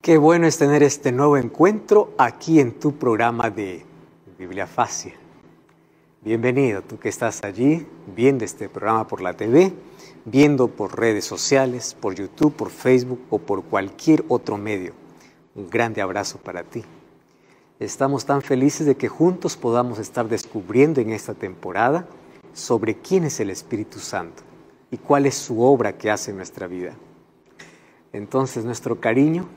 Qué bueno es tener este nuevo encuentro aquí en tu programa de Biblia Fácil. Bienvenido, tú que estás allí viendo este programa por la TV, viendo por redes sociales, por YouTube, por Facebook o por cualquier otro medio. Un grande abrazo para ti. Estamos tan felices de que juntos podamos estar descubriendo en esta temporada sobre quién es el Espíritu Santo y cuál es su obra que hace en nuestra vida. Entonces, nuestro cariño,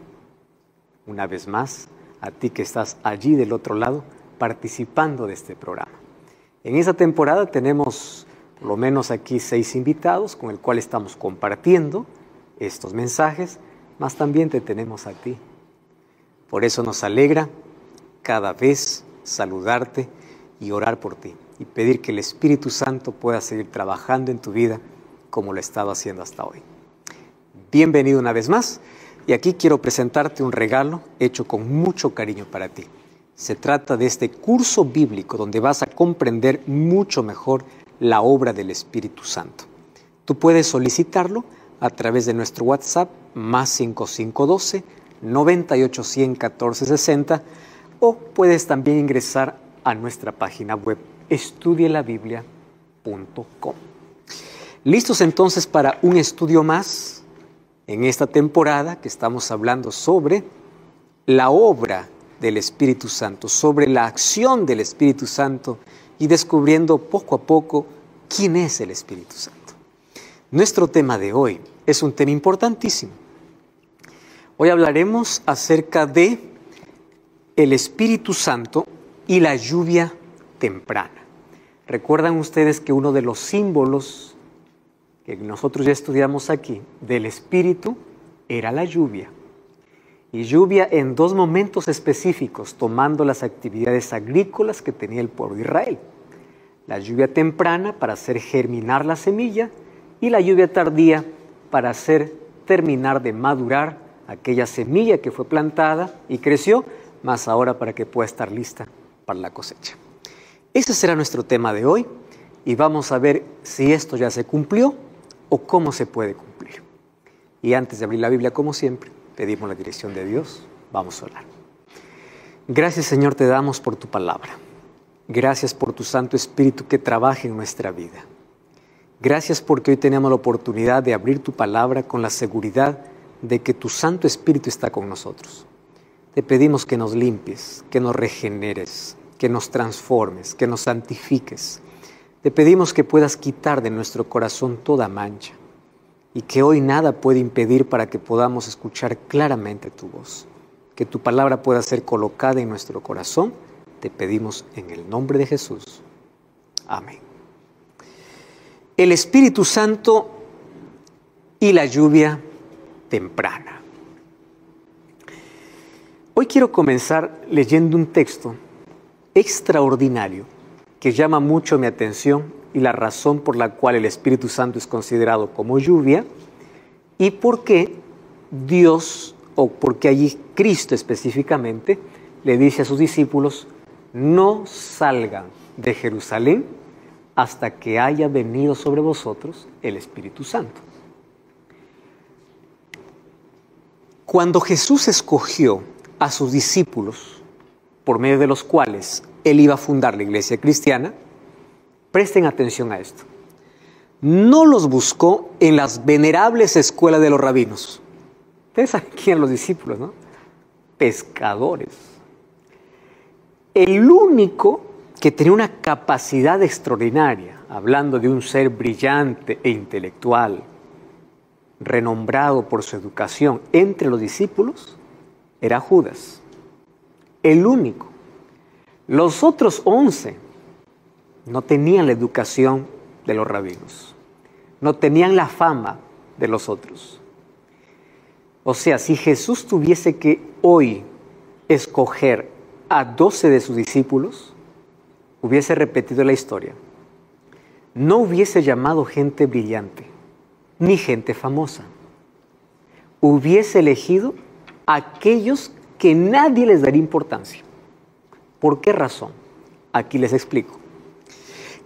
una vez más, a ti que estás allí del otro lado, participando de este programa. En esta temporada tenemos por lo menos aquí 6 invitados con el cual estamos compartiendo estos mensajes, más también te tenemos a ti. Por eso nos alegra cada vez saludarte y orar por ti y pedir que el Espíritu Santo pueda seguir trabajando en tu vida como lo ha estado haciendo hasta hoy. Bienvenido una vez más. Y aquí quiero presentarte un regalo hecho con mucho cariño para ti. Se trata de este curso bíblico donde vas a comprender mucho mejor la obra del Espíritu Santo. Tú puedes solicitarlo a través de nuestro WhatsApp +5512 98 14 60 o puedes también ingresar a nuestra página web estudielabiblia.com. ¿Listos entonces para un estudio más? En esta temporada que estamos hablando sobre la obra del Espíritu Santo, sobre la acción del Espíritu Santo y descubriendo poco a poco quién es el Espíritu Santo. Nuestro tema de hoy es un tema importantísimo. Hoy hablaremos acerca de el Espíritu Santo y la lluvia temprana. ¿Recuerdan ustedes que uno de los símbolos que nosotros ya estudiamos aquí, del Espíritu, era la lluvia? Y lluvia en 2 momentos específicos, tomando las actividades agrícolas que tenía el pueblo de Israel. La lluvia temprana para hacer germinar la semilla y la lluvia tardía para hacer terminar de madurar aquella semilla que fue plantada y creció, más ahora para que pueda estar lista para la cosecha. Ese será nuestro tema de hoy y vamos a ver si esto ya se cumplió o cómo se puede cumplir. Y antes de abrir la Biblia, como siempre, pedimos la dirección de Dios. Vamos a orar. Gracias, Señor, te damos por tu palabra. Gracias por tu Santo Espíritu que trabaja en nuestra vida. Gracias porque hoy tenemos la oportunidad de abrir tu palabra con la seguridad de que tu Santo Espíritu está con nosotros. Te pedimos que nos limpies, que nos regeneres, que nos transformes, que nos santifiques. Te pedimos que puedas quitar de nuestro corazón toda mancha y que hoy nada puede impedir para que podamos escuchar claramente tu voz. Que tu palabra pueda ser colocada en nuestro corazón. Te pedimos en el nombre de Jesús. Amén. El Espíritu Santo y la lluvia temprana. Hoy quiero comenzar leyendo un texto extraordinario que llama mucho mi atención y la razón por la cual el Espíritu Santo es considerado como lluvia y por qué Dios, o porque allí Cristo específicamente, le dice a sus discípulos: no salgan de Jerusalén hasta que haya venido sobre vosotros el Espíritu Santo. Cuando Jesús escogió a sus discípulos, por medio de los cuales Él iba a fundar la iglesia cristiana, presten atención a esto. No los buscó en las venerables escuelas de los rabinos. Ustedes saben quién eran los discípulos, ¿no? Pescadores. El único que tenía una capacidad extraordinaria, hablando de un ser brillante e intelectual, renombrado por su educación entre los discípulos, era Judas. El único. Los otros 11 no tenían la educación de los rabinos, no tenían la fama de los otros. O sea, si Jesús tuviese que hoy escoger a 12 de sus discípulos, hubiese repetido la historia. No hubiese llamado gente brillante, ni gente famosa. Hubiese elegido a aquellos que nadie les daría importancia. ¿Por qué razón? Aquí les explico.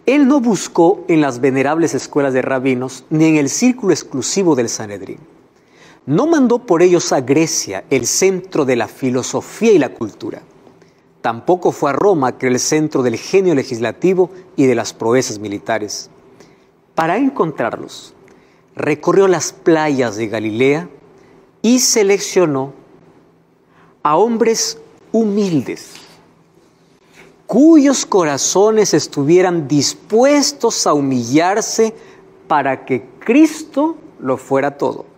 Él no buscó en las venerables escuelas de rabinos ni en el círculo exclusivo del Sanedrín. No mandó por ellos a Grecia, el centro de la filosofía y la cultura. Tampoco fue a Roma, que era el centro del genio legislativo y de las proezas militares. Para encontrarlos, recorrió las playas de Galilea y seleccionó a hombres humildes, cuyos corazones estuvieran dispuestos a humillarse para que Cristo lo fuera todo.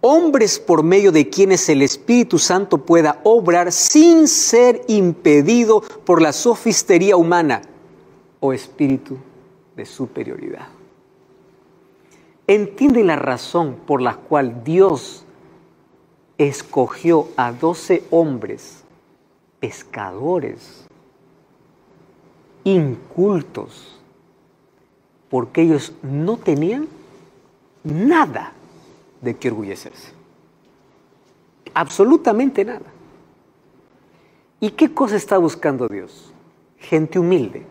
Hombres por medio de quienes el Espíritu Santo pueda obrar sin ser impedido por la sofistería humana o espíritu de superioridad. ¿Entienden la razón por la cual Dios escogió a 12 hombres pescadores, incultos, porque ellos no tenían nada de qué orgullecerse? Absolutamente nada. ¿Y qué cosa está buscando Dios? Gente humilde.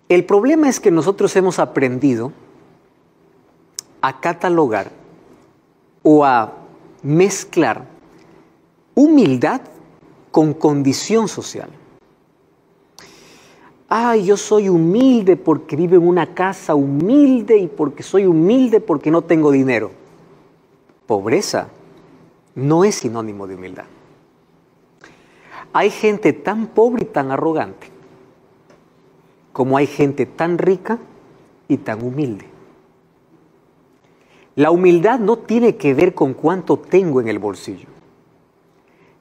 El problema es que nosotros hemos aprendido a catalogar o a mezclar humildad con condición social. Yo soy humilde porque vivo en una casa humilde y porque soy humilde porque no tengo dinero. Pobreza no es sinónimo de humildad. Hay gente tan pobre y tan arrogante como hay gente tan rica y tan humilde. La humildad no tiene que ver con cuánto tengo en el bolsillo.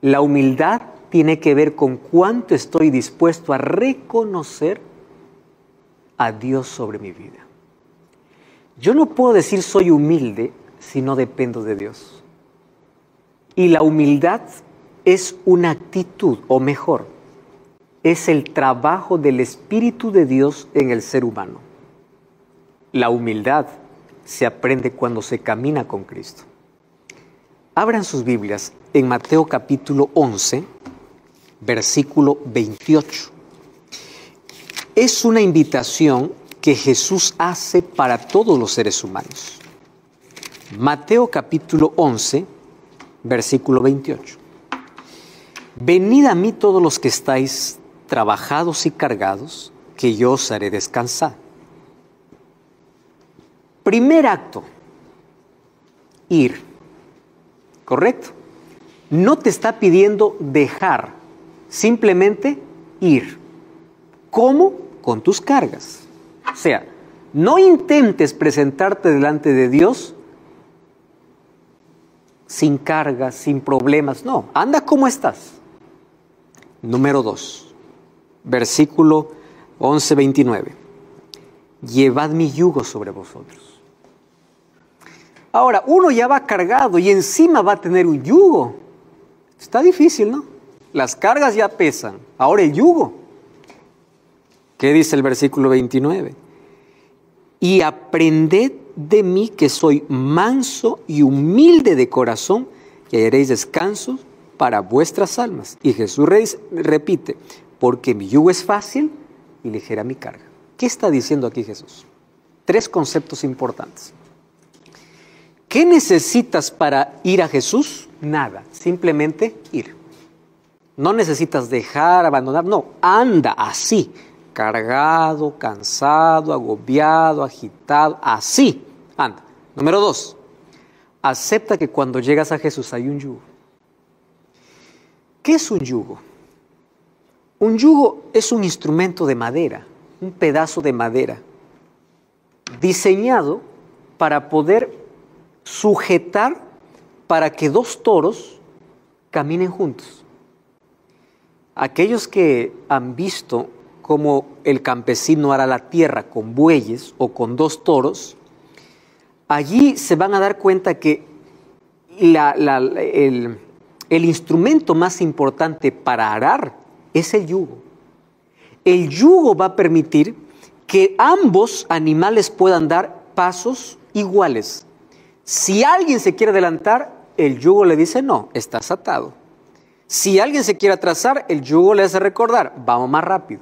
La humildad tiene que ver con cuánto estoy dispuesto a reconocer a Dios sobre mi vida. Yo no puedo decir soy humilde si no dependo de Dios. Y la humildad es una actitud, o mejor, es el trabajo del Espíritu de Dios en el ser humano. La humildad se aprende cuando se camina con Cristo. Abran sus Biblias en Mateo capítulo 11, versículo 28. Es una invitación que Jesús hace para todos los seres humanos. Mateo capítulo 11, versículo 28. Venid a mí todos los que estáis trabajados y cargados, que yo os haré descansar. Primer acto, ir. ¿Correcto? No te está pidiendo dejar, simplemente ir. ¿Cómo? Con tus cargas. O sea, no intentes presentarte delante de Dios sin cargas, sin problemas. No, anda como estás. Número 2, versículo 11, 29. Llevad mi yugo sobre vosotros. Ahora, uno ya va cargado y encima va a tener un yugo. Está difícil, ¿no? Las cargas ya pesan. Ahora el yugo. ¿Qué dice el versículo 29? Y aprended de mí que soy manso y humilde de corazón, y hallaréis descanso para vuestras almas. Y Jesús repite, porque mi yugo es fácil y ligera mi carga. ¿Qué está diciendo aquí Jesús? 3 conceptos importantes. ¿Qué necesitas para ir a Jesús? Nada, simplemente ir. No necesitas dejar, abandonar, no, anda así, cargado, cansado, agobiado, agitado, así, anda. Número 2, acepta que cuando llegas a Jesús hay un yugo. ¿Qué es un yugo? Un yugo es un instrumento de madera, un pedazo de madera, diseñado para poder sujetar para que 2 toros caminen juntos. Aquellos que han visto cómo el campesino hará la tierra con bueyes o con 2 toros, allí se van a dar cuenta que el instrumento más importante para arar es el yugo. El yugo va a permitir que ambos animales puedan dar pasos iguales. Si alguien se quiere adelantar, el yugo le dice, no, estás atado. Si alguien se quiere atrasar, el yugo le hace recordar, vamos más rápido.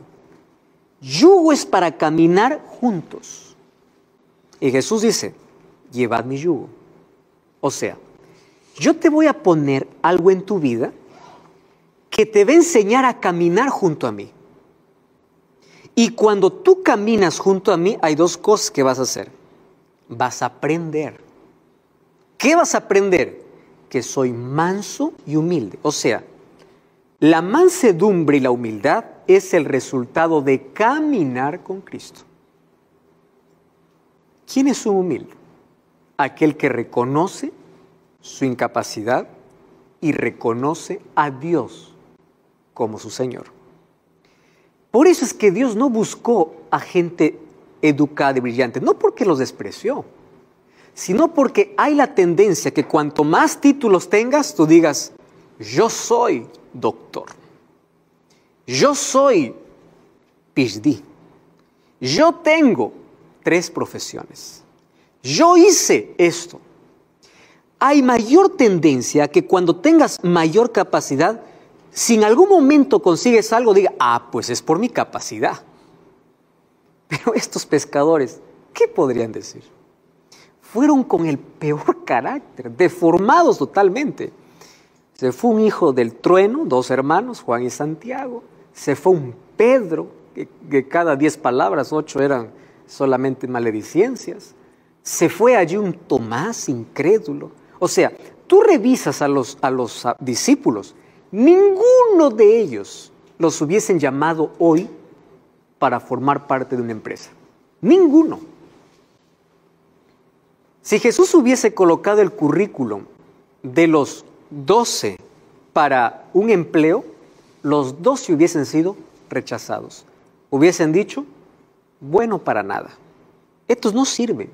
Yugo es para caminar juntos. Y Jesús dice, llevad mi yugo. O sea, yo te voy a poner algo en tu vida que te va a enseñar a caminar junto a mí. Y cuando tú caminas junto a mí, hay dos cosas que vas a hacer. Vas a aprender. ¿Qué vas a aprender? Que soy manso y humilde. O sea, la mansedumbre y la humildad es el resultado de caminar con Cristo. ¿Quién es un humilde? Aquel que reconoce su incapacidad y reconoce a Dios como su Señor. Por eso es que Dios no buscó a gente educada y brillante, no porque los despreció, sino porque hay la tendencia que cuanto más títulos tengas, tú digas, yo soy doctor, yo soy PhD, yo tengo 3 profesiones, yo hice esto. Hay mayor tendencia que cuando tengas mayor capacidad, si en algún momento consigues algo, diga, pues es por mi capacidad. Pero estos pescadores, ¿qué podrían decir? Fueron con el peor carácter, deformados totalmente. Se fue un hijo del trueno, 2 hermanos, Juan y Santiago. Se fue un Pedro, que cada 10 palabras, 8 eran solamente maledicencias. Se fue allí un Tomás incrédulo. O sea, tú revisas a los discípulos, ninguno de ellos los hubiesen llamado hoy para formar parte de una empresa. Ninguno. Si Jesús hubiese colocado el currículum de los 12 para un empleo, los 12 hubiesen sido rechazados. Hubiesen dicho, bueno para nada. Estos no sirven.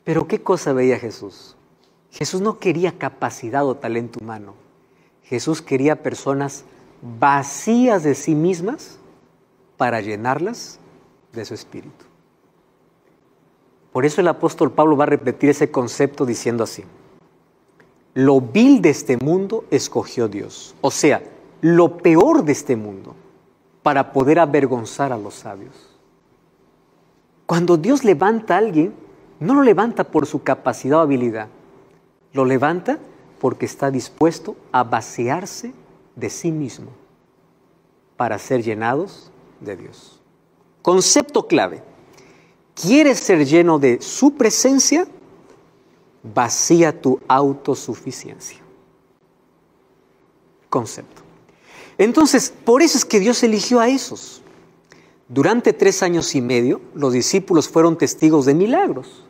Pero ¿qué cosa veía Jesús? Jesús no quería capacidad o talento humano. Jesús quería personas vacías de sí mismas para llenarlas de su espíritu. Por eso el apóstol Pablo va a repetir ese concepto diciendo así: lo vil de este mundo escogió Dios. O sea, lo peor de este mundo para poder avergonzar a los sabios. Cuando Dios levanta a alguien, no lo levanta por su capacidad o habilidad. Lo levanta porque está dispuesto a vaciarse de sí mismo para ser llenados de Dios. Concepto clave. ¿Quieres ser lleno de su presencia? Vacía tu autosuficiencia. Concepto. Entonces, por eso es que Dios eligió a esos. Durante 3 años y medio, los discípulos fueron testigos de milagros.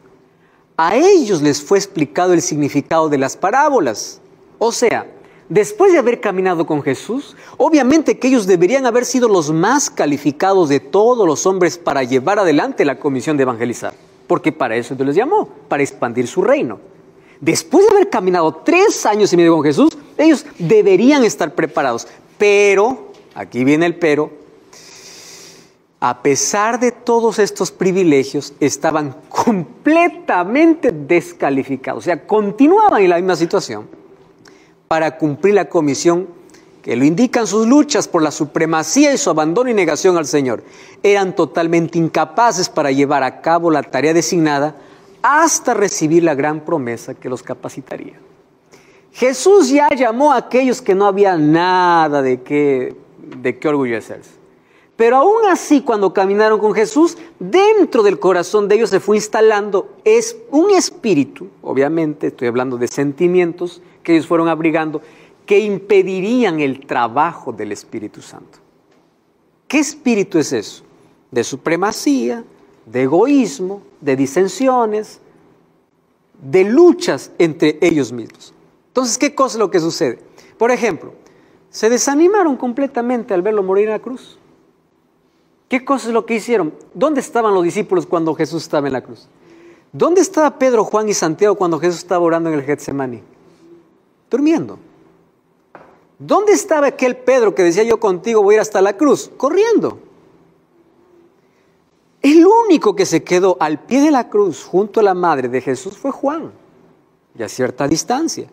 A ellos les fue explicado el significado de las parábolas. O sea, después de haber caminado con Jesús, obviamente que ellos deberían haber sido los más calificados de todos los hombres para llevar adelante la comisión de evangelizar. Porque para eso Dios les llamó, para expandir su reino. Después de haber caminado 3 años y medio con Jesús, ellos deberían estar preparados. Pero, aquí viene el pero, a pesar de todos estos privilegios, estaban completamente descalificados. O sea, continuaban en la misma situación para cumplir la comisión que lo indican sus luchas por la supremacía y su abandono y negación al Señor. Eran totalmente incapaces para llevar a cabo la tarea designada hasta recibir la gran promesa que los capacitaría. Jesús ya llamó a aquellos que no había nada de qué orgullecerse. Pero aún así, cuando caminaron con Jesús, dentro del corazón de ellos se fue instalando un espíritu, obviamente estoy hablando de sentimientos que ellos fueron abrigando, que impedirían el trabajo del Espíritu Santo. ¿Qué espíritu es eso? De supremacía, de egoísmo, de disensiones, de luchas entre ellos mismos. Entonces, ¿qué cosa es lo que sucede? Por ejemplo, se desanimaron completamente al verlo morir en la cruz. ¿Qué cosa es lo que hicieron? ¿Dónde estaban los discípulos cuando Jesús estaba en la cruz? ¿Dónde estaba Pedro, Juan y Santiago cuando Jesús estaba orando en el Getsemaní? Durmiendo. ¿Dónde estaba aquel Pedro que decía yo contigo voy a ir hasta la cruz? Corriendo. El único que se quedó al pie de la cruz junto a la madre de Jesús fue Juan, y a cierta distancia.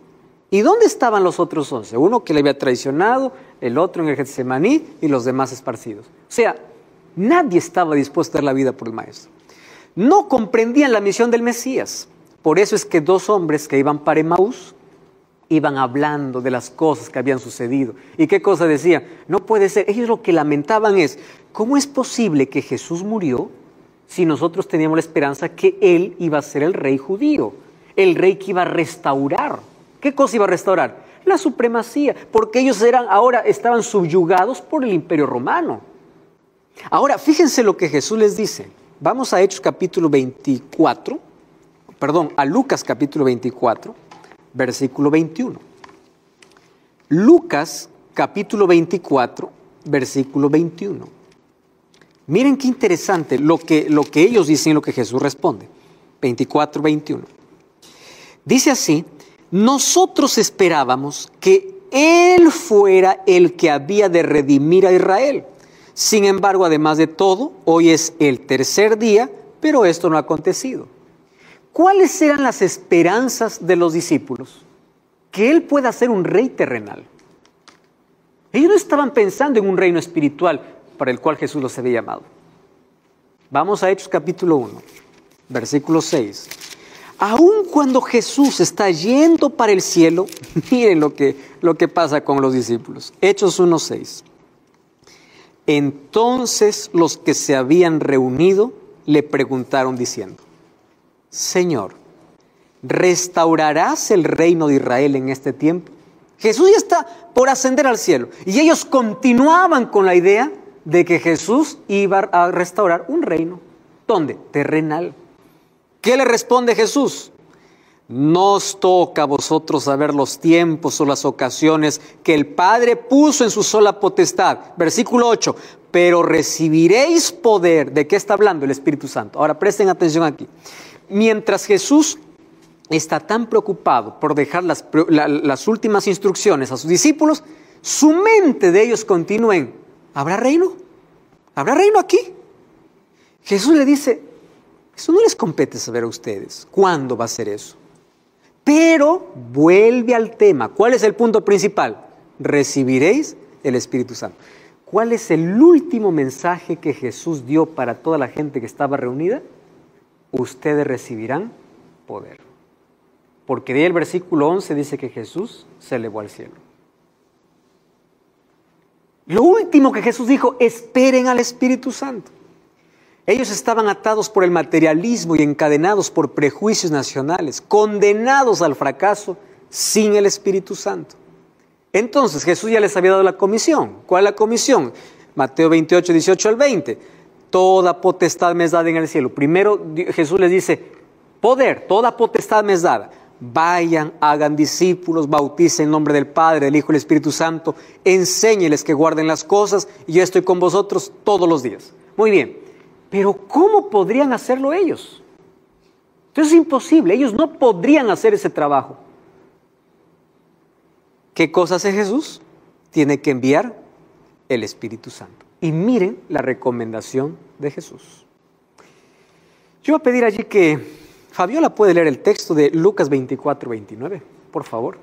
¿Y dónde estaban los otros 11? Uno que le había traicionado, el otro en el Getsemaní y los demás esparcidos. O sea, nadie estaba dispuesto a dar la vida por el Maestro. No comprendían la misión del Mesías. Por eso es que 2 hombres que iban para Emaús Iban hablando de las cosas que habían sucedido. ¿Y qué cosa decían? No puede ser. Ellos lo que lamentaban es, ¿cómo es posible que Jesús murió si nosotros teníamos la esperanza que Él iba a ser el rey judío? El rey que iba a restaurar. ¿Qué cosa iba a restaurar? La supremacía, porque ellos ahora estaban subyugados por el Imperio Romano. Ahora, fíjense lo que Jesús les dice. Vamos a Hechos capítulo 24, a Lucas capítulo 24, versículo 21. Lucas capítulo 24, versículo 21. Miren qué interesante lo que ellos dicen y lo que Jesús responde. 24, 21. Dice así: nosotros esperábamos que Él fuera el que había de redimir a Israel. Sin embargo, además de todo, hoy es el tercer día, pero esto no ha acontecido. ¿Cuáles eran las esperanzas de los discípulos? Que Él pueda ser un rey terrenal. Ellos no estaban pensando en un reino espiritual para el cual Jesús los había llamado. Vamos a Hechos capítulo 1, versículo 6. Aun cuando Jesús está yendo para el cielo, miren lo que pasa con los discípulos. Hechos 1, 6. Entonces los que se habían reunido le preguntaron diciendo: Señor, ¿restaurarás el reino de Israel en este tiempo? Jesús ya está por ascender al cielo. Y ellos continuaban con la idea de que Jesús iba a restaurar un reino. ¿Dónde? Terrenal. ¿Qué le responde Jesús? No os toca a vosotros saber los tiempos o las ocasiones que el Padre puso en su sola potestad. Versículo 8. Pero recibiréis poder. ¿De qué está hablando el Espíritu Santo? Ahora presten atención aquí. Mientras Jesús está tan preocupado por dejar las últimas instrucciones a sus discípulos, su mente de ellos continúa en: ¿habrá reino? ¿Habrá reino aquí? Jesús le dice: eso no les compete saber a ustedes. ¿Cuándo va a ser eso? Pero vuelve al tema. ¿Cuál es el punto principal? Recibiréis el Espíritu Santo. ¿Cuál es el último mensaje que Jesús dio para toda la gente que estaba reunida? Ustedes recibirán poder. Porque de ahí el versículo 11 dice que Jesús se elevó al cielo. Lo último que Jesús dijo: esperen al Espíritu Santo. Ellos estaban atados por el materialismo y encadenados por prejuicios nacionales, condenados al fracaso sin el Espíritu Santo. Entonces Jesús ya les había dado la comisión. ¿Cuál es la comisión? Mateo 28, 18 al 20. Toda potestad me es dada en el cielo. Primero Jesús les dice: poder, toda potestad me es dada. Vayan, hagan discípulos, bauticen en nombre del Padre, del Hijo y del Espíritu Santo. Enséñeles que guarden las cosas y yo estoy con vosotros todos los días. Muy bien. Pero ¿cómo podrían hacerlo ellos? Entonces es imposible, ellos no podrían hacer ese trabajo. ¿Qué cosa hace Jesús? Tiene que enviar el Espíritu Santo. Y miren la recomendación de Jesús. Yo voy a pedir allí que Fabiola puede leer el texto de Lucas 24, 29, por favor.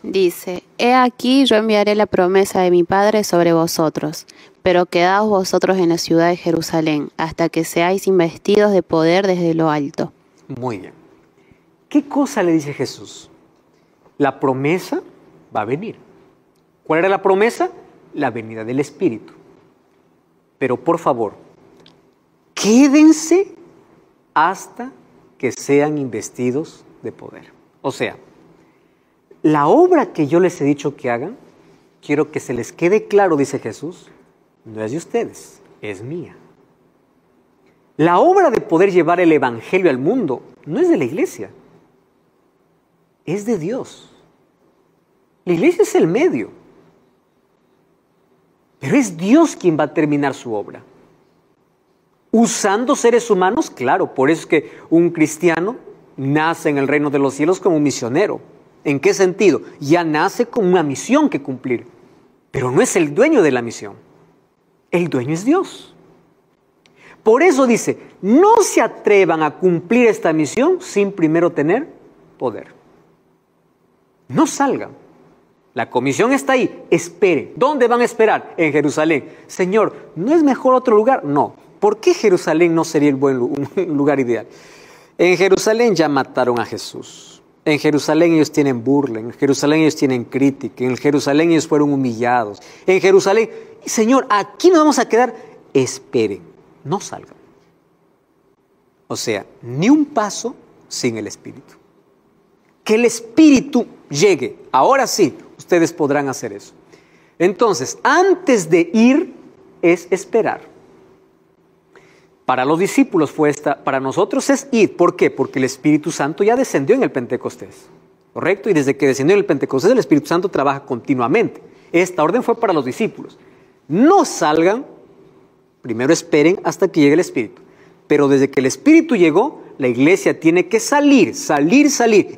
Dice: He aquí yo enviaré la promesa de mi Padre sobre vosotros, pero quedaos vosotros en la ciudad de Jerusalén, hasta que seáis investidos de poder desde lo alto. Muy bien. ¿Qué cosa le dice Jesús? La promesa va a venir. ¿Cuál era la promesa? La venida del Espíritu. Pero por favor, quédense hasta que sean investidos de poder. O sea, la obra que yo les he dicho que hagan, quiero que se les quede claro, dice Jesús, no es de ustedes, es mía. La obra de poder llevar el Evangelio al mundo no es de la iglesia, es de Dios. La iglesia es el medio, pero es Dios quien va a terminar su obra. Usando seres humanos, claro, por eso es que un cristiano nace en el reino de los cielos como un misionero. ¿En qué sentido? Ya nace con una misión que cumplir, pero no es el dueño de la misión. El dueño es Dios. Por eso dice, no se atrevan a cumplir esta misión sin primero tener poder. No salgan. La comisión está ahí, esperen. ¿Dónde van a esperar? En Jerusalén. Señor, ¿no es mejor otro lugar? No. ¿Por qué Jerusalén no sería un lugar ideal? En Jerusalén ya mataron a Jesús. En Jerusalén ellos tienen burla, en Jerusalén ellos tienen crítica, en Jerusalén ellos fueron humillados. En Jerusalén, Señor, aquí nos vamos a quedar. Esperen, no salgan. O sea, ni un paso sin el Espíritu. Que el Espíritu llegue. Ahora sí, ustedes podrán hacer eso. Entonces, antes de ir es esperar. Para los discípulos fue esta, para nosotros es ir. ¿Por qué? Porque el Espíritu Santo ya descendió en el Pentecostés. ¿Correcto? Y desde que descendió en el Pentecostés, el Espíritu Santo trabaja continuamente. Esta orden fue para los discípulos. No salgan, primero esperen hasta que llegue el Espíritu. Pero desde que el Espíritu llegó, la iglesia tiene que salir,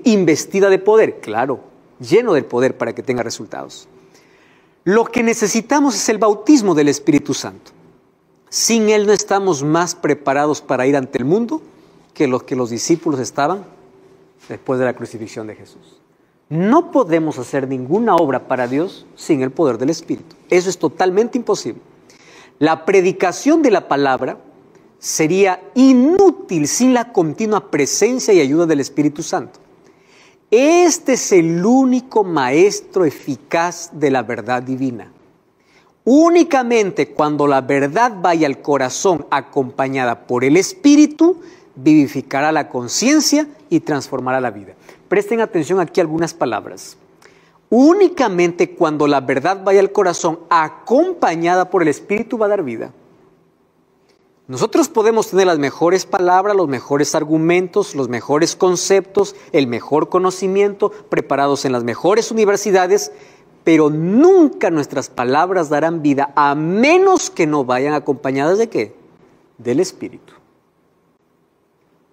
investida de poder. Claro, lleno del poder para que tenga resultados. Lo que necesitamos es el bautismo del Espíritu Santo. Sin Él no estamos más preparados para ir ante el mundo que los discípulos estaban después de la crucifixión de Jesús. No podemos hacer ninguna obra para Dios sin el poder del Espíritu. Eso es totalmente imposible. La predicación de la palabra sería inútil sin la continua presencia y ayuda del Espíritu Santo. Este es el único maestro eficaz de la verdad divina. Únicamente cuando la verdad vaya al corazón acompañada por el Espíritu, vivificará la conciencia y transformará la vida. Presten atención aquí a algunas palabras. Únicamente cuando la verdad vaya al corazón acompañada por el Espíritu va a dar vida. Nosotros podemos tener las mejores palabras, los mejores argumentos, los mejores conceptos, el mejor conocimiento, preparados en las mejores universidades, pero nunca nuestras palabras darán vida a menos que no vayan acompañadas ¿de qué? Del Espíritu.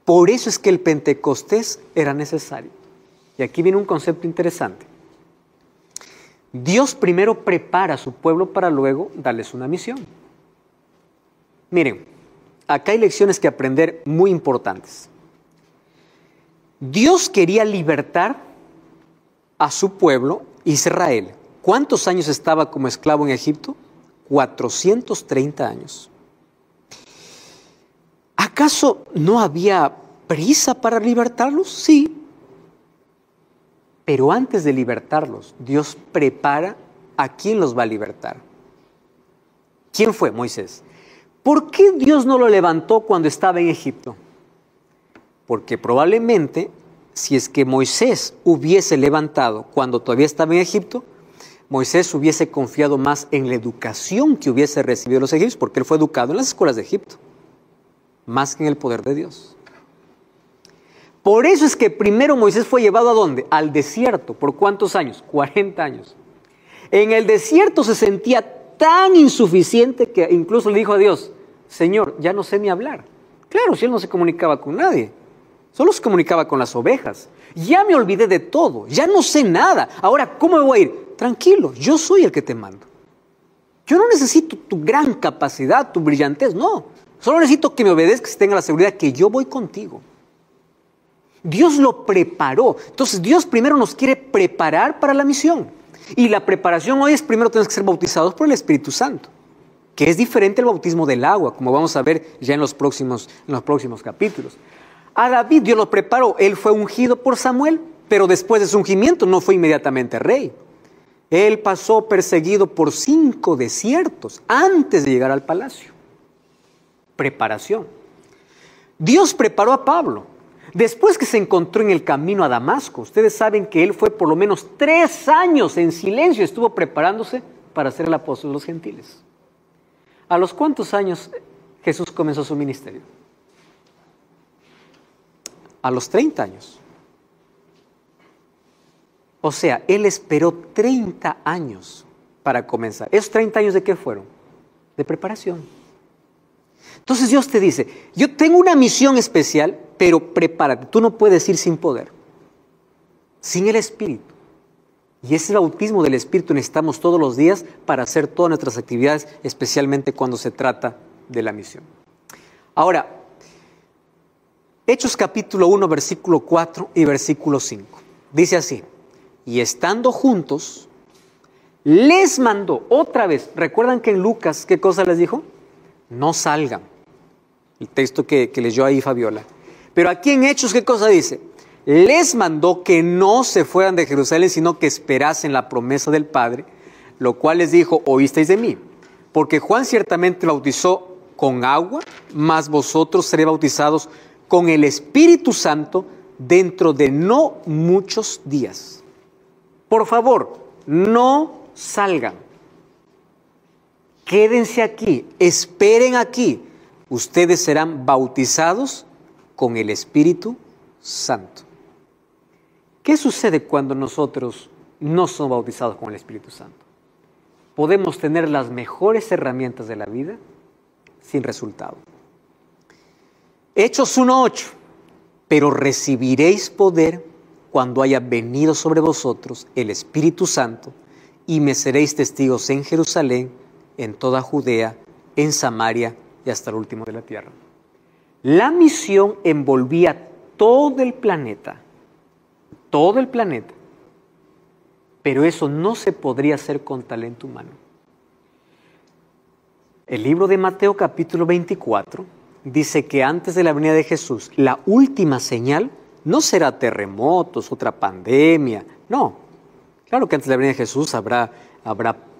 Por eso es que el Pentecostés era necesario. Y aquí viene un concepto interesante. Dios primero prepara a su pueblo para luego darles una misión. Miren, acá hay lecciones que aprender muy importantes. Dios quería libertar a su pueblo, Israel. ¿Cuántos años estaba como esclavo en Egipto? 430 años. ¿Acaso no había prisa para libertarlos? Sí. Pero antes de libertarlos, Dios prepara a quién los va a libertar. ¿Quién fue? Moisés. ¿Por qué Dios no lo levantó cuando estaba en Egipto? Porque probablemente, si es que Moisés hubiese levantado cuando todavía estaba en Egipto, Moisés hubiese confiado más en la educación que hubiese recibido los egipcios, porque él fue educado en las escuelas de Egipto, más que en el poder de Dios. Por eso es que primero Moisés fue llevado ¿a dónde? Al desierto. ¿Por cuántos años? 40 años. En el desierto se sentía tan insuficiente que incluso le dijo a Dios, Señor, ya no sé ni hablar. Claro, si él no se comunicaba con nadie, solo se comunicaba con las ovejas. Ya me olvidé de todo, ya no sé nada. Ahora, ¿cómo me voy a ir? Tranquilo, yo soy el que te mando. Yo no necesito tu gran capacidad, tu brillantez, no. Solo necesito que me obedezcas y tenga la seguridad que yo voy contigo. Dios lo preparó. Entonces Dios primero nos quiere preparar para la misión. Y la preparación hoy es primero tenemos que ser bautizados por el Espíritu Santo, que es diferente al bautismo del agua, como vamos a ver ya en los próximos capítulos. A David Dios lo preparó. Él fue ungido por Samuel, pero después de su ungimiento no fue inmediatamente rey. Él pasó perseguido por 5 desiertos antes de llegar al palacio. Preparación. Dios preparó a Pablo. Después que se encontró en el camino a Damasco, ustedes saben que él fue por lo menos 3 años en silencio, estuvo preparándose para ser el apóstol de los gentiles. ¿A los cuántos años Jesús comenzó su ministerio? A los 30 años. O sea, él esperó 30 años para comenzar. ¿Esos 30 años de qué fueron? De preparación. Entonces Dios te dice, yo tengo una misión especial, pero prepárate. Tú no puedes ir sin poder, sin el Espíritu. Y ese bautismo del Espíritu necesitamos todos los días para hacer todas nuestras actividades, especialmente cuando se trata de la misión. Ahora, Hechos capítulo 1, versículo 4 y versículo 5. Dice así, y estando juntos, les mandó otra vez. ¿Recuerdan que en Lucas qué cosa les dijo? No salgan. El texto que leyó ahí Fabiola. Pero aquí en Hechos, ¿qué cosa dice? les mandó que no se fueran de Jerusalén, sino que esperasen la promesa del Padre, lo cual les dijo: oísteis de mí, porque Juan ciertamente bautizó con agua, mas vosotros seréis bautizados con el Espíritu Santo dentro de no muchos días. Por favor, no salgan. Quédense aquí, esperen aquí. Ustedes serán bautizados con el Espíritu Santo. ¿Qué sucede cuando nosotros no somos bautizados con el Espíritu Santo? Podemos tener las mejores herramientas de la vida sin resultado. Hechos 1:8. Pero recibiréis poder cuando haya venido sobre vosotros el Espíritu Santo, y me seréis testigos en Jerusalén, en toda Judea, en Samaria y hasta el último de la tierra. La misión envolvía todo el planeta, pero eso no se podría hacer con talento humano. El libro de Mateo capítulo 24 dice que antes de la venida de Jesús, la última señal no será terremotos, otra pandemia, no. Claro que antes de la venida de Jesús habrá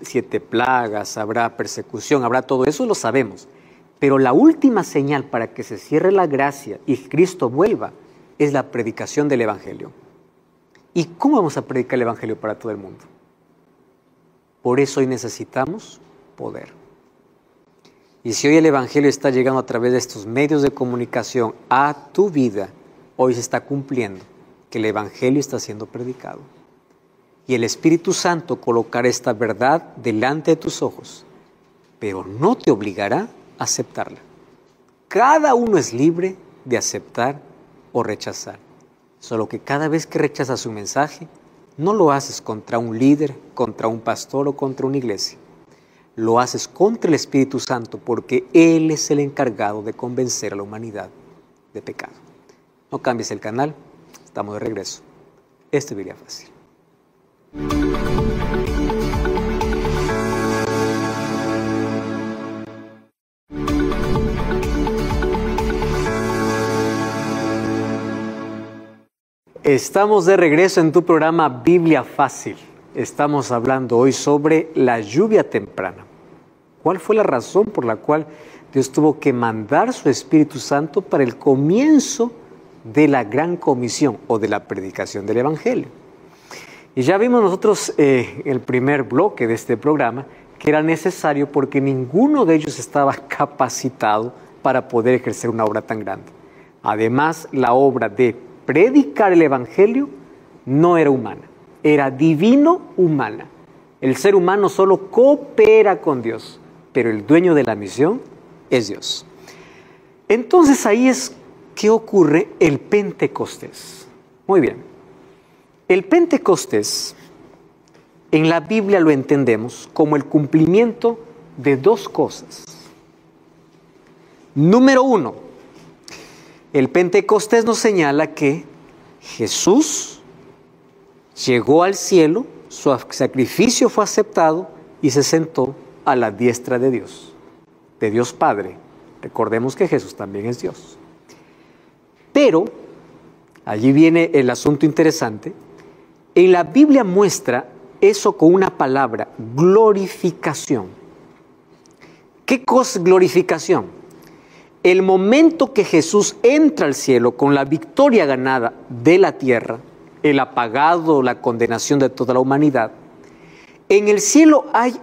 7 plagas, habrá persecución, habrá todo eso, lo sabemos. Pero la última señal para que se cierre la gracia y Cristo vuelva es la predicación del Evangelio. ¿Y cómo vamos a predicar el Evangelio para todo el mundo? Por eso hoy necesitamos poder. Y si hoy el Evangelio está llegando a través de estos medios de comunicación a tu vida, hoy se está cumpliendo que el Evangelio está siendo predicado. Y el Espíritu Santo colocará esta verdad delante de tus ojos, pero no te obligará a aceptarla. Cada uno es libre de aceptar o rechazar. Solo que cada vez que rechazas un mensaje, no lo haces contra un líder, contra un pastor o contra una iglesia. Lo haces contra el Espíritu Santo, porque Él es el encargado de convencer a la humanidad de pecado. No cambies el canal, estamos de regreso. Esto es Biblia Fácil. Estamos de regreso en tu programa Biblia Fácil. Estamos hablando hoy sobre la lluvia temprana. ¿Cuál fue la razón por la cual Dios tuvo que mandar su Espíritu Santo para el comienzo de la gran comisión o de la predicación del Evangelio? Y ya vimos nosotros el primer bloque de este programa que era necesario porque ninguno de ellos estaba capacitado para poder ejercer una obra tan grande. Además, la obra de predicar el Evangelio no era humana, era divino-humana. El ser humano solo coopera con Dios, pero el dueño de la misión es Dios. Entonces ahí es que ocurre el Pentecostés. Muy bien. El Pentecostés, en la Biblia lo entendemos como el cumplimiento de 2 cosas. Número 1, el Pentecostés nos señala que Jesús llegó al cielo, su sacrificio fue aceptado y se sentó a la diestra de Dios Padre. Recordemos que Jesús también es Dios. Pero, allí viene el asunto interesante, en la Biblia muestra eso con una palabra, glorificación. ¿Qué cosa es glorificación? El momento que Jesús entra al cielo con la victoria ganada de la tierra, el apagado, la condenación de toda la humanidad, en el cielo hay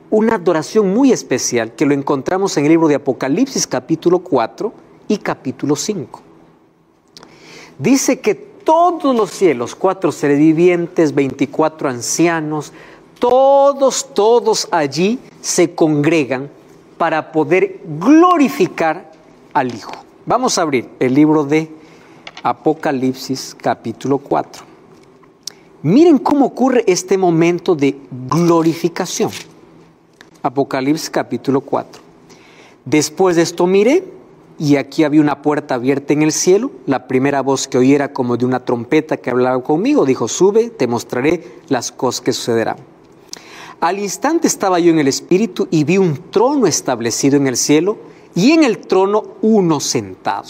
una adoración muy especial que lo encontramos en el libro de Apocalipsis capítulo 4 y capítulo 5. Dice que todos los cielos, 4 seres vivientes, 24 ancianos, todos allí se congregan para poder glorificar al Hijo. Vamos a abrir el libro de Apocalipsis capítulo 4. Miren cómo ocurre este momento de glorificación. Apocalipsis capítulo 4. Después de esto miré, y aquí había una puerta abierta en el cielo. La primera voz que oí era como de una trompeta que hablaba conmigo. Dijo: sube, te mostraré las cosas que sucederán. Al instante estaba yo en el Espíritu y vi un trono establecido en el cielo y en el trono uno sentado.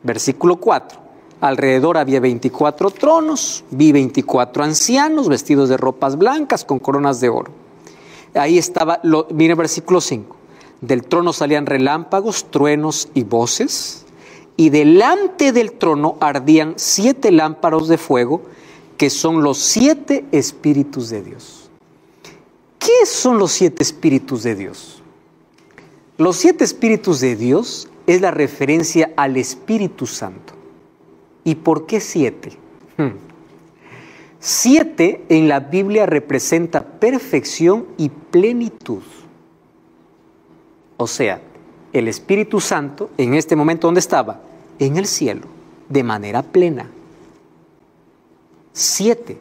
Versículo 4. Alrededor había 24 tronos, vi 24 ancianos vestidos de ropas blancas con coronas de oro. Ahí estaba, mire el versículo 5. Del trono salían relámpagos, truenos y voces, y delante del trono ardían 7 lámparas de fuego, que son los 7 espíritus de Dios. ¿Qué son los 7 espíritus de Dios? Los 7 espíritus de Dios es la referencia al Espíritu Santo. ¿Y por qué 7? 7 en la Biblia representa perfección y plenitud. O sea, el Espíritu Santo en este momento, ¿dónde estaba? En el cielo, de manera plena. 7.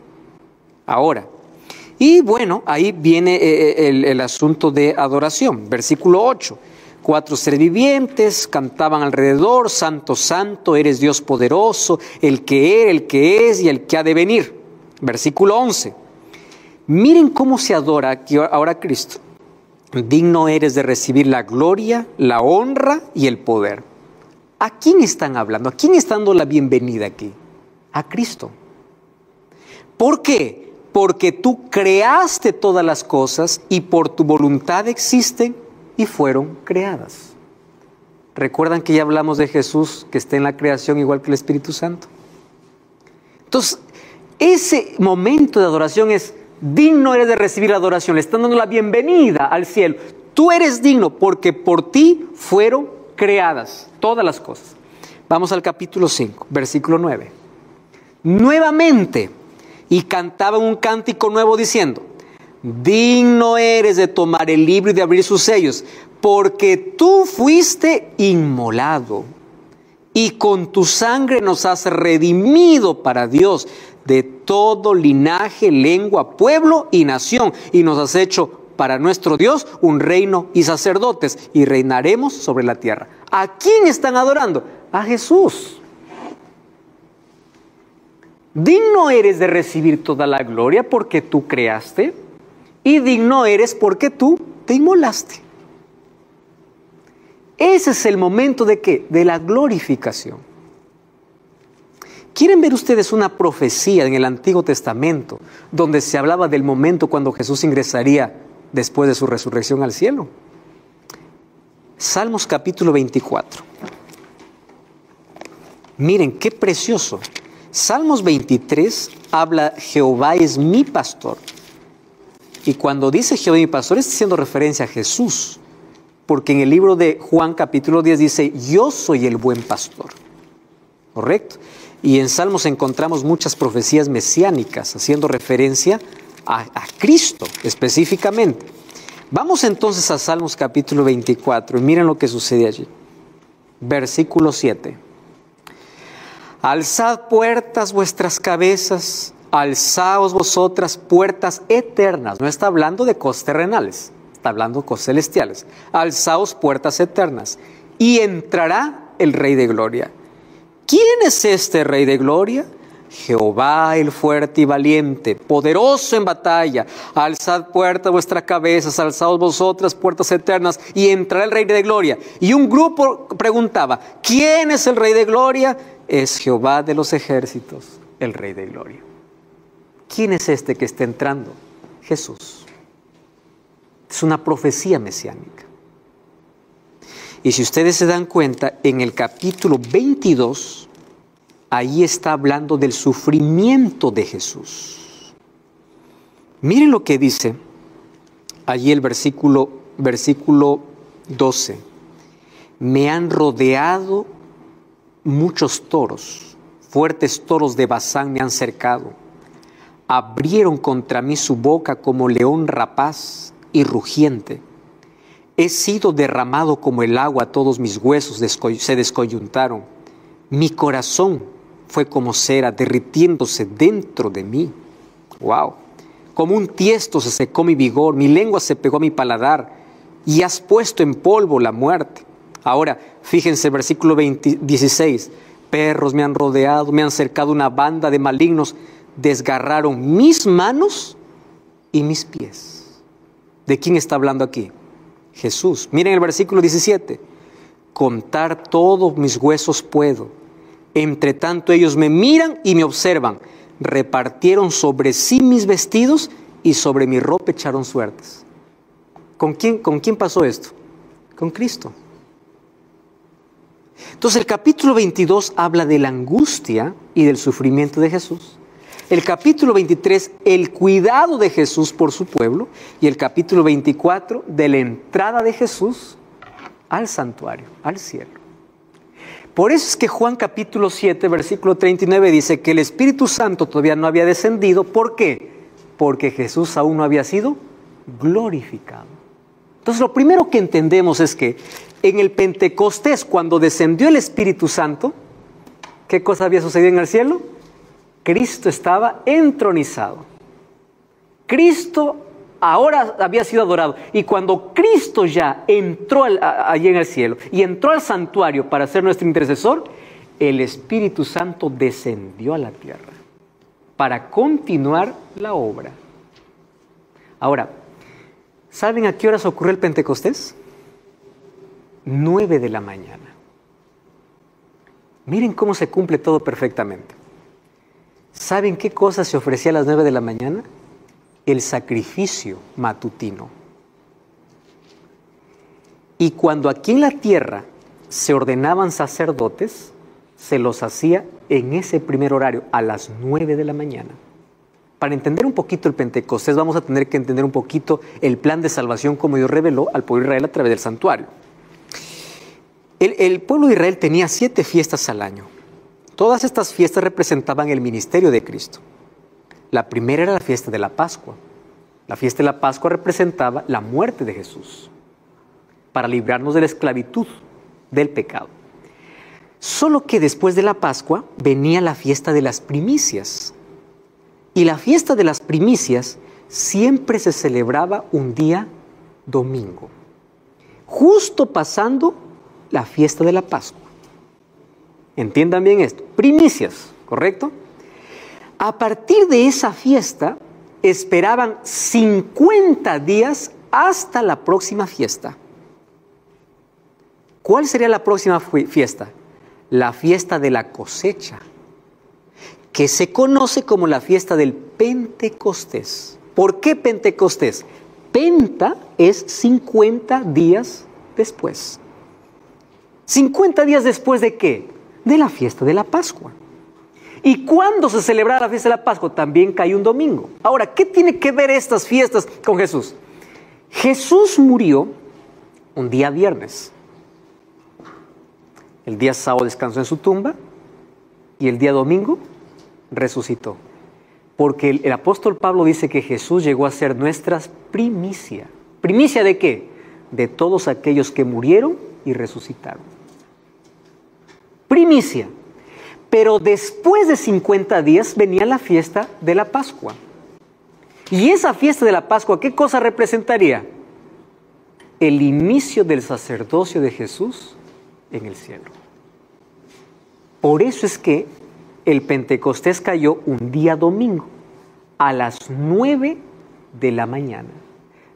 Ahora, y bueno, ahí viene el asunto de adoración. Versículo 8. 4 seres vivientes cantaban alrededor: Santo, Santo, eres Dios poderoso, el que era, el que es y el que ha de venir. Versículo 11. Miren cómo se adora aquí ahora a Cristo. Digno eres de recibir la gloria, la honra y el poder. ¿A quién están hablando? ¿A quién están dando la bienvenida aquí? A Cristo. ¿Por qué? Porque tú creaste todas las cosas y por tu voluntad existen y fueron creadas. ¿Recuerdan que ya hablamos de Jesús, que está en la creación igual que el Espíritu Santo? Entonces, ese momento de adoración es: digno eres de recibir la adoración. Le están dando la bienvenida al cielo. Tú eres digno porque por ti fueron creadas todas las cosas. Vamos al capítulo 5, versículo 9. Nuevamente, y cantaban un cántico nuevo diciendo: digno eres de tomar el libro y de abrir sus sellos, porque tú fuiste inmolado y con tu sangre nos has redimido para Dios de todo linaje, lengua, pueblo y nación, y nos has hecho para nuestro Dios un reino y sacerdotes, y reinaremos sobre la tierra. ¿A quién están adorando? A Jesús. Digno eres de recibir toda la gloria porque tú creaste, y digno eres porque tú te inmolaste. Ese es el momento ¿de qué? De la glorificación. ¿Quieren ver ustedes una profecía en el Antiguo Testamento donde se hablaba del momento cuando Jesús ingresaría después de su resurrección al cielo? Salmos capítulo 24. Miren qué precioso. Salmos 23 habla: Jehová es mi pastor. Y cuando dice Jehová es mi pastor, está haciendo referencia a Jesús. Porque en el libro de Juan capítulo 10 dice: yo soy el buen pastor. ¿Correcto? Y en Salmos encontramos muchas profecías mesiánicas haciendo referencia a Cristo específicamente. Vamos entonces a Salmos capítulo 24 y miren lo que sucede allí. Versículo 7. Alzad puertas vuestras cabezas, alzaos vosotras puertas eternas. No está hablando de cosas terrenales, está hablando de cosas celestiales. Alzaos puertas eternas y entrará el Rey de Gloria. ¿Quién es este Rey de Gloria? Jehová el fuerte y valiente, poderoso en batalla. Alzad puertas vuestras cabezas, alzaos vosotras puertas eternas y entrará el Rey de Gloria. Y un grupo preguntaba: ¿quién es el Rey de Gloria? Es Jehová de los ejércitos, el Rey de Gloria. ¿Quién es este que está entrando? Jesús. Es una profecía mesiánica. Y si ustedes se dan cuenta, en el capítulo 22, ahí está hablando del sufrimiento de Jesús. Miren lo que dice allí el versículo 12. Me han rodeado muchos toros, fuertes toros de Basán me han cercado. Abrieron contra mí su boca como león rapaz y rugiente. He sido derramado como el agua, todos mis huesos se descoyuntaron. Mi corazón fue como cera derritiéndose dentro de mí. ¡Wow! Como un tiesto se secó mi vigor, mi lengua se pegó a mi paladar y has puesto en polvo la muerte. Ahora, fíjense, versículo 16. Perros me han rodeado, me han cercado una banda de malignos, desgarraron mis manos y mis pies. ¿De quién está hablando aquí? Jesús. Miren el versículo 17. Contar todos mis huesos puedo. Entre tanto ellos me miran y me observan. Repartieron sobre sí mis vestidos y sobre mi ropa echaron suertes. ¿Con quién pasó esto? Con Cristo. Entonces el capítulo 22 habla de la angustia y del sufrimiento de Jesús. El capítulo 23, el cuidado de Jesús por su pueblo. Y el capítulo 24, de la entrada de Jesús al santuario, al cielo. Por eso es que Juan capítulo 7, versículo 39 dice que el Espíritu Santo todavía no había descendido. ¿Por qué? Porque Jesús aún no había sido glorificado. Entonces lo primero que entendemos es que en el Pentecostés, cuando descendió el Espíritu Santo, ¿qué cosa había sucedido en el cielo? Cristo estaba entronizado. Cristo ahora había sido adorado. Y cuando Cristo ya entró allí en el cielo y entró al santuario para ser nuestro intercesor, el Espíritu Santo descendió a la tierra para continuar la obra. Ahora, ¿saben a qué horas ocurrió el Pentecostés? 9 de la mañana. Miren cómo se cumple todo perfectamente. ¿Saben qué cosa se ofrecía a las 9 de la mañana? El sacrificio matutino. Y cuando aquí en la tierra se ordenaban sacerdotes, se los hacía en ese primer horario, a las 9 de la mañana. Para entender un poquito el Pentecostés, vamos a tener que entender un poquito el plan de salvación como Dios reveló al pueblo de Israel a través del santuario. El pueblo de Israel tenía 7 fiestas al año. Todas estas fiestas representaban el ministerio de Cristo. La primera era la fiesta de la Pascua. La fiesta de la Pascua representaba la muerte de Jesús para librarnos de la esclavitud del pecado. Solo que después de la Pascua venía la fiesta de las primicias. Y la fiesta de las primicias siempre se celebraba un día domingo, justo pasando la fiesta de la Pascua. Entiendan bien esto, primicias, ¿correcto? A partir de esa fiesta esperaban 50 días hasta la próxima fiesta. ¿Cuál sería la próxima fiesta? La fiesta de la cosecha, que se conoce como la fiesta del Pentecostés. ¿Por qué Pentecostés? Penta es 50 días después. ¿50 días después de qué? De la fiesta de la Pascua. ¿Y cuándo se celebraba la fiesta de la Pascua? También cae un domingo. Ahora, ¿qué tiene que ver estas fiestas con Jesús? Jesús murió un día viernes. El día sábado descansó en su tumba y el día domingo resucitó. Porque el apóstol Pablo dice que Jesús llegó a ser nuestra primicia. ¿Primicia de qué? De todos aquellos que murieron y resucitaron. Primicia. Pero después de 50 días venía la fiesta de la Pascua. Y esa fiesta de la Pascua, ¿qué cosa representaría? El inicio del sacerdocio de Jesús en el cielo. Por eso es que el Pentecostés cayó un día domingo a las 9 de la mañana.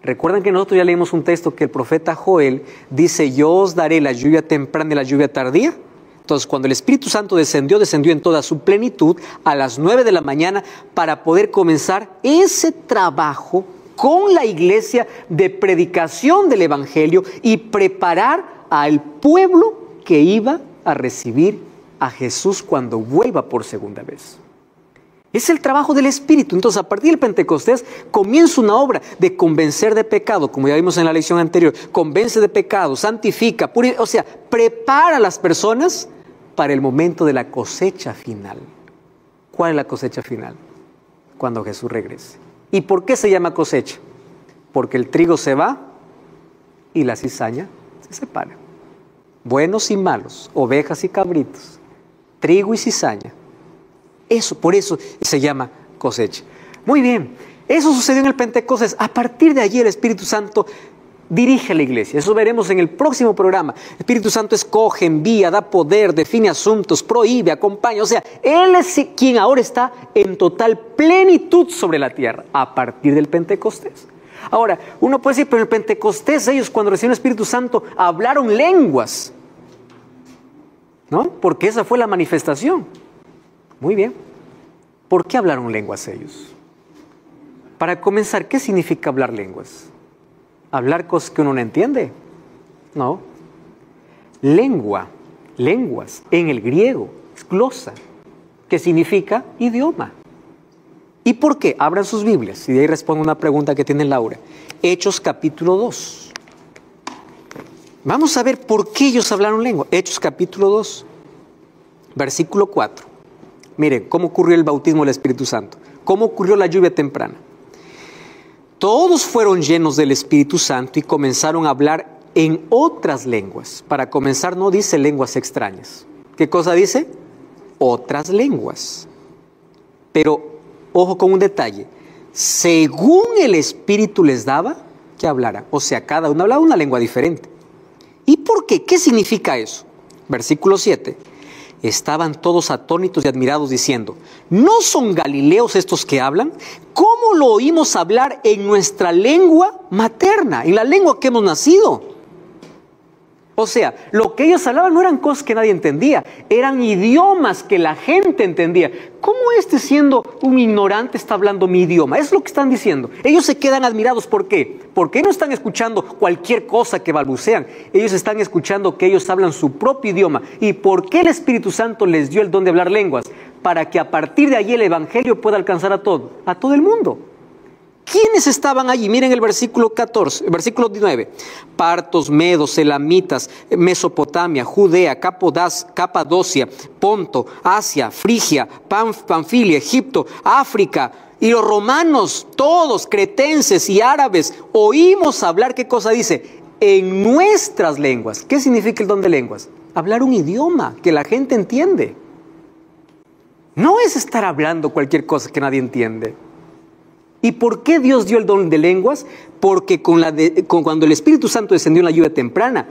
Recuerdan que nosotros ya leímos un texto que el profeta Joel dice: yo os daré la lluvia temprana y la lluvia tardía. Entonces, cuando el Espíritu Santo descendió en toda su plenitud a las 9 de la mañana para poder comenzar ese trabajo con la iglesia de predicación del Evangelio y preparar al pueblo que iba a recibir a Jesús cuando vuelva por segunda vez. Es el trabajo del Espíritu. Entonces, a partir del Pentecostés comienza una obra de convencer de pecado, como ya vimos en la lección anterior. Convence de pecado, santifica, o sea, prepara a las personas para el momento de la cosecha final. ¿Cuál es la cosecha final? Cuando Jesús regrese. ¿Y por qué se llama cosecha? Porque el trigo se va y la cizaña se separa. Buenos y malos, ovejas y cabritos, trigo y cizaña. Por eso se llama cosecha. Muy bien, eso sucedió en el Pentecostés. A partir de allí el Espíritu Santo dirige a la iglesia. Eso veremos en el próximo programa. El Espíritu Santo escoge, envía, da poder, define asuntos, prohíbe, acompaña. O sea, Él es quien ahora está en total plenitud sobre la tierra a partir del Pentecostés. Ahora, uno puede decir, pero en el Pentecostés ellos cuando recibieron el Espíritu Santo hablaron lenguas, ¿no? porque esa fue la manifestación. Muy bien. ¿Por qué hablaron lenguas ellos? Para comenzar, ¿qué significa hablar lenguas? ¿Hablar cosas que uno no entiende? No. Lengua, lenguas, en el griego, es glosa, que significa idioma. ¿Y por qué? Abran sus Biblias y de ahí respondo una pregunta que tiene Laura. Hechos capítulo 2. Vamos a ver por qué ellos hablaron lengua. Hechos capítulo 2, versículo 4. Miren, cómo ocurrió el bautismo del Espíritu Santo. Cómo ocurrió la lluvia temprana. Todos fueron llenos del Espíritu Santo y comenzaron a hablar en otras lenguas. Para comenzar, no dice lenguas extrañas. ¿Qué cosa dice? Otras lenguas. Pero, ojo con un detalle. Según el Espíritu les daba, que hablaran. O sea, cada uno hablaba una lengua diferente. ¿Y por qué? ¿Qué significa eso? Versículo 7. Estaban todos atónitos y admirados diciendo, ¿no son galileos estos que hablan? ¿Cómo lo oímos hablar en nuestra lengua materna, en la lengua que hemos nacido? O sea, lo que ellos hablaban no eran cosas que nadie entendía, eran idiomas que la gente entendía. ¿Cómo siendo un ignorante está hablando mi idioma? Es lo que están diciendo. Ellos se quedan admirados. ¿Por qué? Porque no están escuchando cualquier cosa que balbucean. Ellos están escuchando que ellos hablan su propio idioma. ¿Y por qué el Espíritu Santo les dio el don de hablar lenguas? Para que a partir de allí el Evangelio pueda alcanzar a todo el mundo. ¿Quiénes estaban allí? Miren el versículo 14, el versículo 19. Partos, medos, elamitas, Mesopotamia, Judea, Capadocia, Ponto, Asia, Frigia, Panfilia, Egipto, África. Y los romanos, todos, cretenses y árabes, oímos hablar, ¿qué cosa dice? En nuestras lenguas. ¿Qué significa el don de lenguas? Hablar un idioma que la gente entiende. No es estar hablando cualquier cosa que nadie entiende. ¿Y por qué Dios dio el don de lenguas? Porque cuando el Espíritu Santo descendió en la lluvia temprana,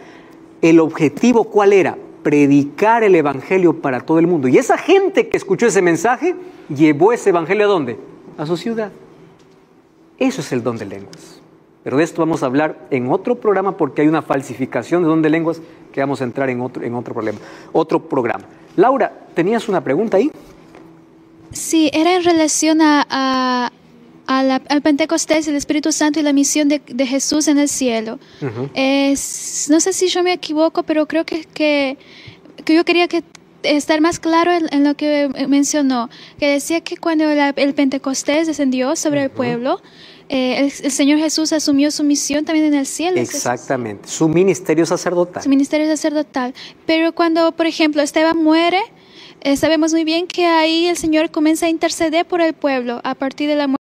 el objetivo ¿cuál era? Predicar el Evangelio para todo el mundo. Y esa gente que escuchó ese mensaje, llevó ese Evangelio ¿a dónde? A su ciudad. Eso es el don de lenguas. Pero de esto vamos a hablar en otro programa porque hay una falsificación de don de lenguas que vamos a entrar en otro programa. Laura, ¿tenías una pregunta ahí? Sí, era en relación al Pentecostés, el Espíritu Santo y la misión de Jesús en el cielo. No sé si yo me equivoco, pero creo que yo quería estar más claro en lo que mencionó, que decía que cuando el Pentecostés descendió sobre el pueblo, el Señor Jesús asumió su misión también en el cielo. Exactamente, su ministerio sacerdotal. Su ministerio sacerdotal. Pero cuando, por ejemplo, Esteban muere, sabemos muy bien que ahí el Señor comienza a interceder por el pueblo a partir de la muerte.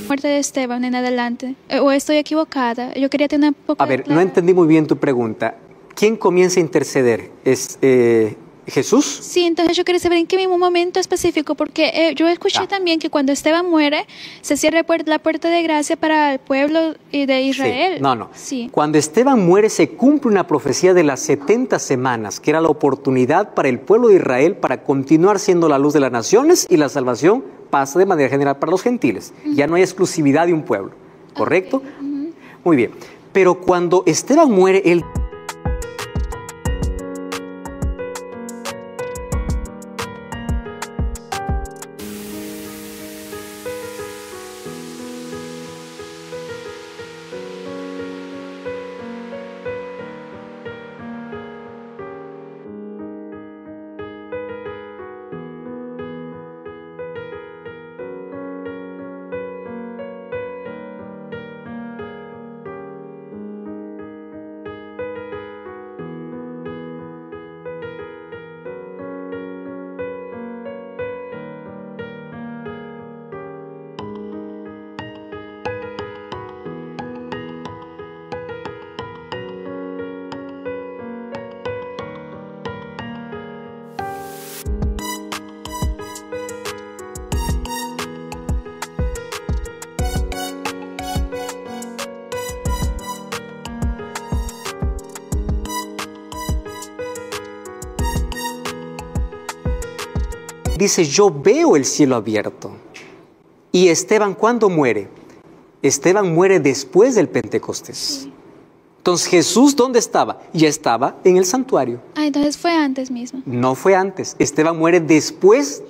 Muerte de Esteban en adelante, o estoy equivocada. Yo quería tener un poco A ver, no entendí muy bien tu pregunta. ¿Quién comienza a interceder? ¿Es Jesús? Sí, entonces yo quería saber en qué mismo momento específico, porque yo escuché también que cuando Esteban muere, se cierra la puerta de gracia para el pueblo de Israel. Sí. No. Sí. Cuando Esteban muere, se cumple una profecía de las 70 semanas, que era la oportunidad para el pueblo de Israel para continuar siendo la luz de las naciones y la salvación pasa de manera general para los gentiles. Ya no hay exclusividad de un pueblo, ¿correcto? Okay. Muy bien. Pero cuando Esteban muere, él... dice, yo veo el cielo abierto. Y Esteban, ¿cuándo muere? Esteban muere después del Pentecostés. Sí. Entonces, ¿Jesús dónde estaba? Ya estaba en el santuario. Ah, entonces fue antes mismo. No fue antes. Esteban muere después